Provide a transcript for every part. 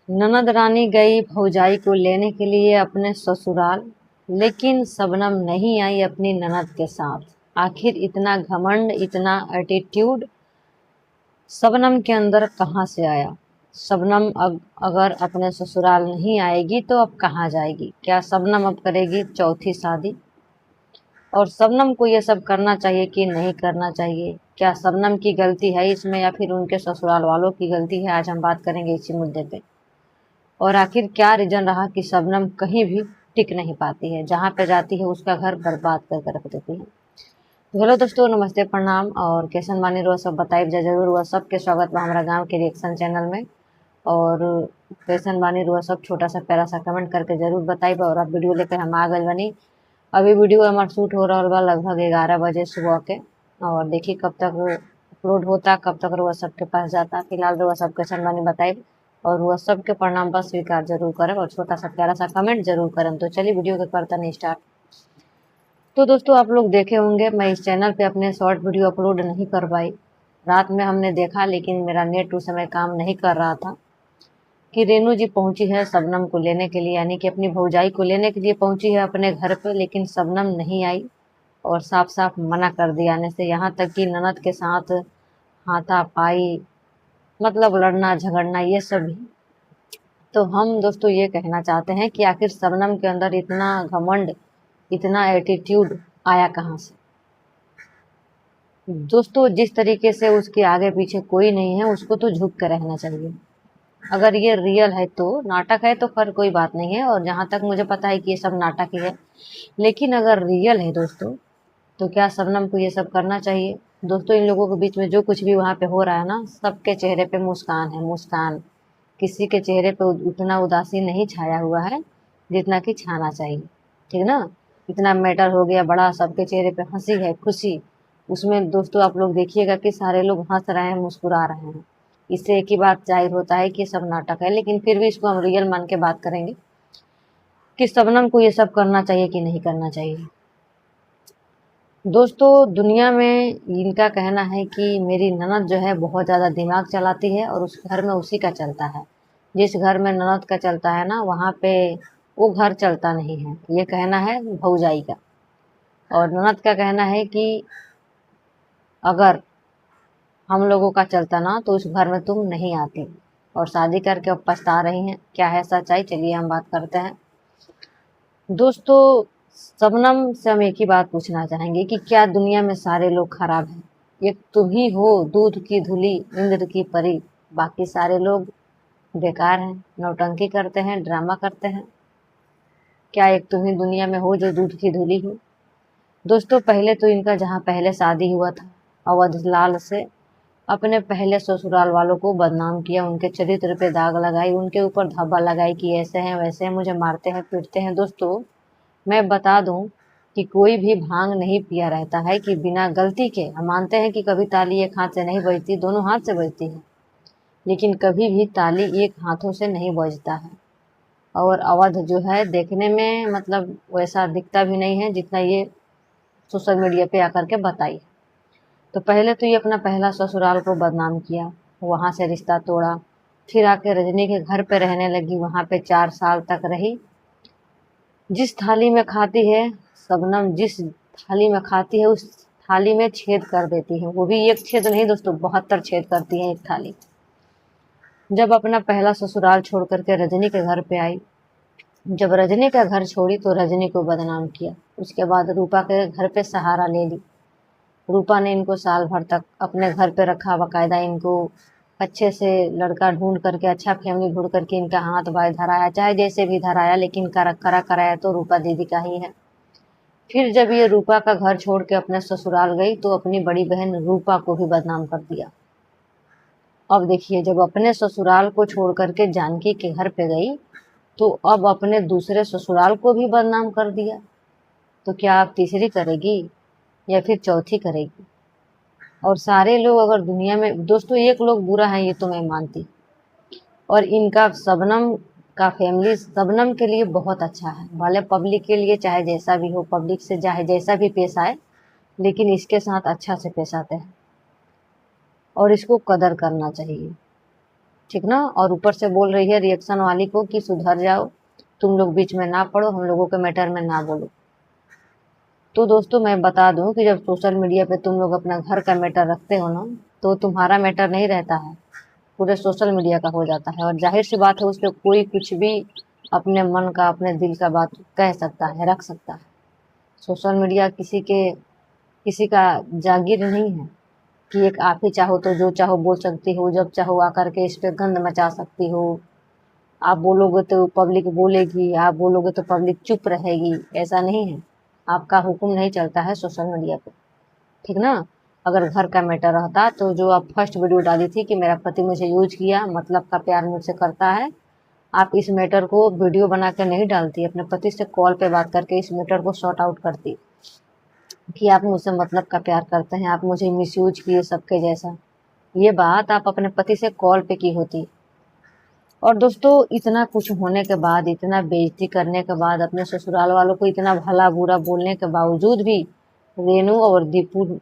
ननद रानी गई भौजाई को लेने के लिए अपने ससुराल, लेकिन शबनम नहीं आई अपनी ननद के साथ। आखिर इतना घमंड, इतना एटीट्यूड शबनम के अंदर कहाँ से आया? शबनम अगर अपने ससुराल नहीं आएगी तो अब कहाँ जाएगी? क्या शबनम अब करेगी चौथी शादी? और शबनम को ये सब करना चाहिए कि नहीं करना चाहिए? क्या शबनम की गलती है इसमें या फिर उनके ससुराल वालों की गलती है? आज हम बात करेंगे इसी मुद्दे पे। और आखिर क्या रीजन रहा कि शबनम कहीं भी टिक नहीं पाती है, जहाँ पे जाती है उसका घर बर्बाद करके रख देती है। तो हेलो दोस्तों, नमस्ते, प्रणाम और कैसन बानी रहो सब बताइब जरूर हुआ। सबके स्वागत बा हमारा गांव के रिएक्शन चैनल में। और कैसन बानी रहो सब छोटा सा प्यारा सा कमेंट करके जरूर बताइब। और अब वीडियो लेकर हम आ गए बनी। अभी वीडियो हमारा शूट हो रहा बा लगभग 11 बजे सुबह के। और देखिए कब तक अपलोड होता, कब तक रुआ सबके पास जाता। फिलहाल रुआ सब कैसन बानी बताइब और वह सबके प्रणाम पर स्वीकार जरूर करें और छोटा सा प्यारा सा कमेंट जरूर करें। तो चलिए वीडियो के करता नहीं स्टार्ट। तो दोस्तों आप लोग देखे होंगे मैं इस चैनल पे अपने शॉर्ट वीडियो अपलोड नहीं कर पाई। रात में हमने देखा लेकिन मेरा नेट उस समय काम नहीं कर रहा था कि रेनू जी पहुंची है शबनम को लेने के लिए, यानी कि अपनी भौजाई को लेने के लिए पहुंची है अपने घर पे, लेकिन शबनम नहीं आई और साफ साफ मना कर दिया आने से। यहाँ तक कि ननद के साथ हाथापाई, मतलब लड़ना झगड़ना, ये सब भी। तो हम दोस्तों ये कहना चाहते हैं कि आखिर शबनम के अंदर इतना घमंड, इतना एटीट्यूड आया कहाँ से? दोस्तों जिस तरीके से उसके आगे पीछे कोई नहीं है उसको तो झुक कर रहना चाहिए। अगर ये रियल है तो, नाटक है तो फिर कोई बात नहीं है, और जहाँ तक मुझे पता है कि ये सब नाटक ही है। लेकिन अगर रियल है दोस्तों तो क्या शबनम को ये सब करना चाहिए? दोस्तों इन लोगों के बीच में जो कुछ भी वहाँ पे हो रहा है ना, सबके चेहरे पे मुस्कान है, मुस्कान। किसी के चेहरे पे उतना उदासी नहीं छाया हुआ है जितना कि छाना चाहिए, ठीक ना। इतना मैटर हो गया बड़ा, सबके चेहरे पे हंसी है, खुशी। उसमें दोस्तों आप लोग देखिएगा कि सारे लोग हंस रहे हैं, मुस्कुरा रहे हैं। इससे एक ही बात जाहिर होता है कि ये सब नाटक है, लेकिन फिर भी इसको हम रियल मान के बात करेंगे कि शबनम को ये सब करना चाहिए कि नहीं करना चाहिए। दोस्तों दुनिया में इनका कहना है कि मेरी ननद जो है बहुत ज़्यादा दिमाग चलाती है और उस घर में उसी का चलता है। जिस घर में ननद का चलता है ना, वहाँ पे वो घर चलता नहीं है, ये कहना है भौजाई का। और ननद का कहना है कि अगर हम लोगों का चलता ना तो उस घर में तुम नहीं आती, और शादी करके अब पछता रही हैं। क्या है सच्चाई? चलिए हम बात करते हैं। दोस्तों शबनम से हम एक ही बात पूछना चाहेंगे कि क्या दुनिया में सारे लोग खराब हैं? एक तुम ही हो दूध की धुली, इंद्र की परी, बाकी सारे लोग बेकार हैं, नौटंकी करते हैं, ड्रामा करते हैं। क्या एक तुम ही दुनिया में हो जो दूध की धुली हो? दोस्तों पहले तो इनका जहाँ पहले शादी हुआ था अवध लाल से, अपने पहले ससुराल वालों को बदनाम किया, उनके चरित्र पे दाग लगाई, उनके ऊपर धब्बा लगाई कि ऐसे हैं वैसे हैं, मुझे मारते हैं पीटते हैं। दोस्तों मैं बता दूं कि कोई भी भांग नहीं पिया रहता है कि बिना गलती के। हम मानते हैं कि कभी ताली एक हाथ से नहीं बजती, दोनों हाथ से बजती है, लेकिन कभी भी ताली एक हाथों से नहीं बजता है। और अवध जो है देखने में मतलब वैसा दिखता भी नहीं है जितना ये सोशल मीडिया पे आकर के बताई। तो पहले तो ये अपना पहला ससुराल को बदनाम किया, वहाँ से रिश्ता तोड़ा, फिर आके रजनी के घर पे रहने लगी, वहाँ पे 4 साल तक रही। जिस थाली में खाती है शबनम, जिस थाली में खाती है उस थाली में छेद कर देती है। वो भी एक छेद नहीं दोस्तों, 72 छेद करती है एक थाली। जब अपना पहला ससुराल छोड़ करके रजनी के घर पे आई, जब रजनी का घर छोड़ी तो रजनी को बदनाम किया। उसके बाद रूपा के घर पे सहारा ले ली। रूपा ने इनको साल भर तक अपने घर पे रखा, बाकायदा इनको अच्छे से लड़का ढूंढ करके, अच्छा फैमिली ढूंढ करके इनका हाथ बाय धराया, चाहे जैसे भी धराया, लेकिन कराया तो रूपा दीदी का ही है। फिर जब ये रूपा का घर छोड़ के अपने ससुराल गई तो अपनी बड़ी बहन रूपा को भी बदनाम कर दिया। अब देखिए जब अपने ससुराल को छोड़ करके जानकी के घर पे गई तो अब अपने दूसरे ससुराल को भी बदनाम कर दिया। तो क्या आप तीसरी करेगी या फिर चौथी करेगी? और सारे लोग अगर दुनिया में दोस्तों एक लोग बुरा है ये तो मैं मानती, और इनका शबनम का फैमिली शबनम के लिए बहुत अच्छा है। भले पब्लिक के लिए चाहे जैसा भी हो, पब्लिक से चाहे जैसा भी पेश आए, लेकिन इसके साथ अच्छा से पेश आते हैं और इसको कदर करना चाहिए। ठीक ना। और ऊपर से बोल रही है रिएक्शन वाली को कि सुधर जाओ, तुम लोग बीच में ना पड़ो, हम लोगों के मैटर में ना बोलो। तो दोस्तों मैं बता दूं कि जब सोशल मीडिया पे तुम लोग अपना घर का मैटर रखते हो ना, तो तुम्हारा मैटर नहीं रहता है, पूरे सोशल मीडिया का हो जाता है। और जाहिर सी बात है, उस पर कोई कुछ भी अपने मन का, अपने दिल का बात कह सकता है, रख सकता है। सोशल मीडिया किसी का जागीर नहीं है कि एक आप ही चाहो तो जो चाहो बोल सकती हो, जब चाहो आकर के इस पे गंद मचा सकती हो। आप बोलोगे तो पब्लिक बोलेगी, आप बोलोगे तो पब्लिक चुप रहेगी, ऐसा नहीं है। आपका हुक्म नहीं चलता है सोशल मीडिया पे, ठीक ना। अगर घर का मैटर रहता तो जो आप फर्स्ट वीडियो डाली थी कि मेरा पति मुझे यूज किया, मतलब का प्यार मुझसे करता है, आप इस मैटर को वीडियो बना कर नहीं डालती, अपने पति से कॉल पे बात करके इस मैटर को सॉर्ट आउट करती कि आप मुझसे मतलब का प्यार करते हैं, आप मुझे मिसयूज किए सबके जैसा। ये बात आप अपने पति से कॉल पे की होती। और दोस्तों इतना कुछ होने के बाद, इतना बेइज्जती करने के बाद, अपने ससुराल वालों को इतना भला बुरा बोलने के बावजूद भी रेनू और दीपू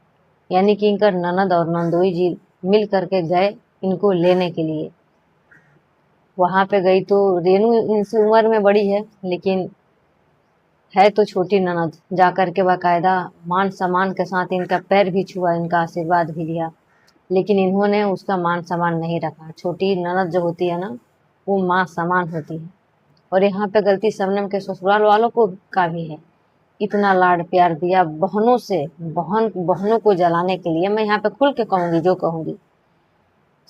यानी कि इनका ननद और नंदोई जी मिल करके गए इनको लेने के लिए। वहां पे गई तो रेनू इनसे उम्र में बड़ी है, लेकिन है तो छोटी ननद। जा करके बाकायदा मान सम्मान के साथ इनका पैर भी छुआ, इनका आशीर्वाद भी लिया, लेकिन इन्होंने उसका मान सम्मान नहीं रखा। छोटी ननद जो होती है ना, वो माँ समान होती है। और यहाँ पे गलती शबनम के ससुराल वालों को का भी है। इतना लाड प्यार दिया बहनों से, बहनों को जलाने के लिए। मैं यहाँ पे खुल के कहूंगी जो कहूंगी,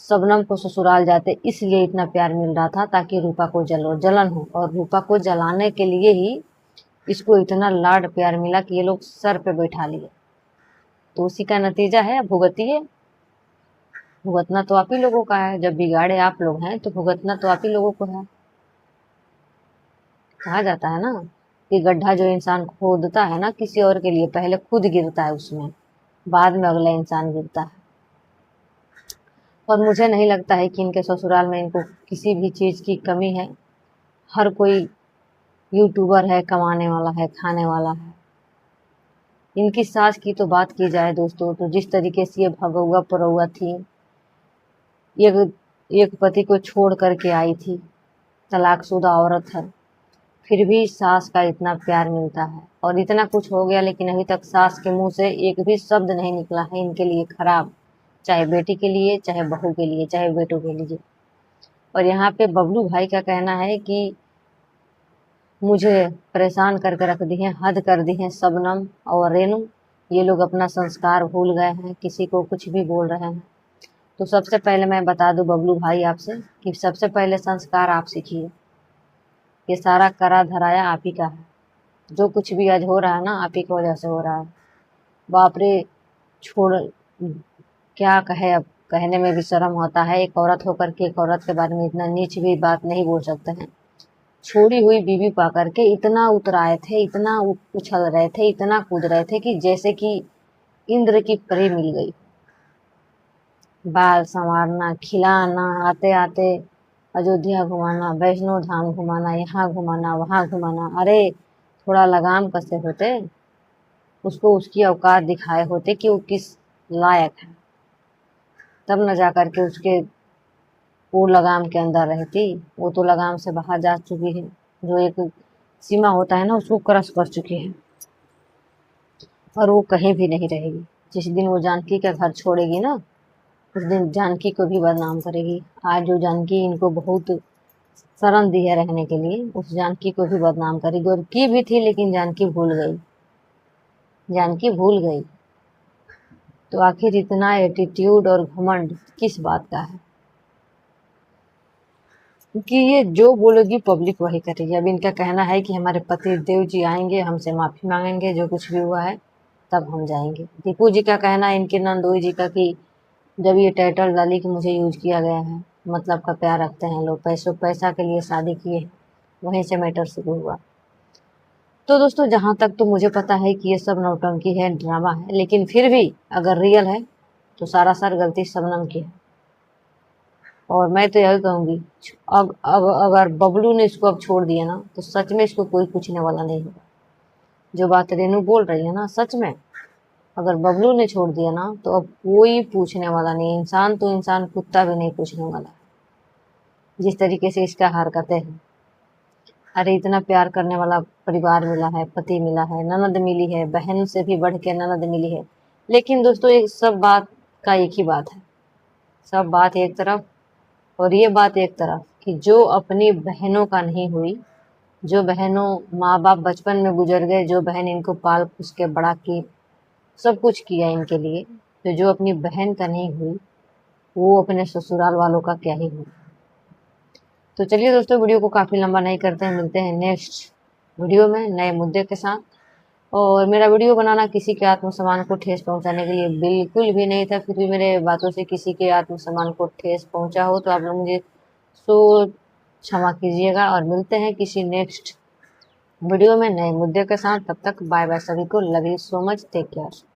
शबनम को ससुराल जाते इसलिए इतना प्यार मिल रहा था ताकि रूपा को जलन हो, और रूपा को जलाने के लिए ही इसको इतना लाड प्यार मिला कि ये लोग सर पे बैठा लिए। तो उसी का नतीजा है, भुगतिए। भुगतना तो आप ही लोगों का है, जब बिगाड़े आप लोग हैं तो भुगतना तो आप ही लोगों को है। कहा जाता है ना कि गड्ढा जो इंसान खोदता है ना किसी और के लिए, पहले खुद गिरता है उसमें, बाद में अगला इंसान गिरता है। और मुझे नहीं लगता है कि इनके ससुराल में इनको किसी भी चीज़ की कमी है। हर कोई यूट्यूबर है, कमाने वाला है, खाने वाला है। इनकी सास की तो बात की जाए दोस्तों, तो जिस तरीके से ये भगौआ परौआ थी, एक पति को छोड़ करके आई थी, तलाकशुदा औरत है, फिर भी सास का इतना प्यार मिलता है। और इतना कुछ हो गया लेकिन अभी तक सास के मुंह से एक भी शब्द नहीं निकला है इनके लिए खराब, चाहे बेटी के लिए, चाहे बहू के लिए, चाहे बेटों के लिए। और यहाँ पे बबलू भाई का कहना है कि मुझे परेशान करके रख दी है, हद कर दी है शबनम और रेनू, ये लोग अपना संस्कार भूल गए हैं, किसी को कुछ भी बोल रहे हैं। तो सबसे पहले मैं बता दूं बबलू भाई आपसे कि सबसे पहले संस्कार आप सीखिए। ये सारा करा धराया आप ही का है, जो कुछ भी आज हो रहा है ना आप ही की वजह से हो रहा है। बाप रे, छोड़, क्या कहे, अब कहने में भी शर्म होता है। एक औरत होकर के एक औरत के बारे में इतना नीच भी बात नहीं बोल सकते हैं। छोड़ी हुई बीवी पा करके इतना उतराए थे, इतना उछल रहे थे, इतना कूद रहे थे कि जैसे कि इंद्र की परी मिल गई। बाल संवारना, खिलाना, आते आते अयोध्या घुमाना, वैष्णो धाम घुमाना, यहाँ घुमाना, वहाँ घुमाना। अरे थोड़ा लगाम कसे होते, उसको उसकी औकात दिखाए होते कि वो किस लायक है, तब न जा करके उसके वो लगाम के अंदर रहती। वो तो लगाम से बाहर जा चुकी है, जो एक सीमा होता है ना उसको क्रॉस कर चुकी है, और वो कहीं भी नहीं रहेगी। जिस दिन वो जानकी का घर छोड़ेगी ना, उस दिन जानकी को भी बदनाम करेगी। आज जो जानकी इनको बहुत शरण दी है रहने के लिए, उस जानकी को भी बदनाम करेगी। और की भी थी लेकिन जानकी भूल गई, जानकी भूल गई। तो आखिर इतना एटीट्यूड और घमंड किस बात का है कि ये जो बोलेगी पब्लिक वही करेगी। अब इनका कहना है कि हमारे पति देव जी आएंगे, हमसे माफ़ी मांगेंगे, जो कुछ भी हुआ है तब हम जाएंगे। दीपू जी का कहना है, इनके नंदोई जी का, कि जब ये टाइटल डाली कि मुझे यूज किया गया है, मतलब का प्यार रखते हैं लोग, पैसा के लिए शादी किए, वहीं से मैटर शुरू हुआ। तो दोस्तों जहाँ तक तो मुझे पता है कि ये सब नौटंकी है, ड्रामा है, लेकिन फिर भी अगर रियल है तो सारा सार गलती शबनम की है। और मैं तो यही कहूँगी, अब अगर बबलू ने इसको अब छोड़ दिया ना, तो सच में इसको कोई पूछने वाला नहीं होगा। जो बात रेनू बोल रही है ना, सच में अगर बबलू ने छोड़ दिया ना, तो अब कोई पूछने वाला नहीं। इंसान तो इंसान, कुत्ता भी नहीं पूछने वाला है। जिस तरीके से इसका हरकतें हैं। अरे इतना प्यार करने वाला परिवार मिला है, पति मिला है, ननद मिली है, बहन से भी बढ़ के ननद मिली है। लेकिन दोस्तों ये सब बात का एक ही बात है, सब बात एक तरफ और ये बात एक तरफ कि जो अपनी बहनों का नहीं हुई, जो बहनों माँ बाप बचपन में गुजर गए, जो बहन इनको पाल पोस के बड़ा की, सब कुछ किया इनके लिए, तो जो अपनी बहन का नहीं हुई वो अपने ससुराल वालों का क्या ही हुई। तो चलिए दोस्तों वीडियो को काफ़ी लंबा नहीं करते हैं, मिलते हैं नेक्स्ट वीडियो में नए मुद्दे के साथ। और मेरा वीडियो बनाना किसी के आत्मसम्मान को ठेस पहुंचाने के लिए बिल्कुल भी नहीं था, फिर भी मेरे बातों से किसी के आत्मसम्मान को ठेस पहुंचा हो तो आप लोग मुझे सो क्षमा कीजिएगा। और मिलते हैं किसी नेक्स्ट वीडियो में नए मुद्दे के साथ। तब तक बाय बाय सभी को, love you so much, take care.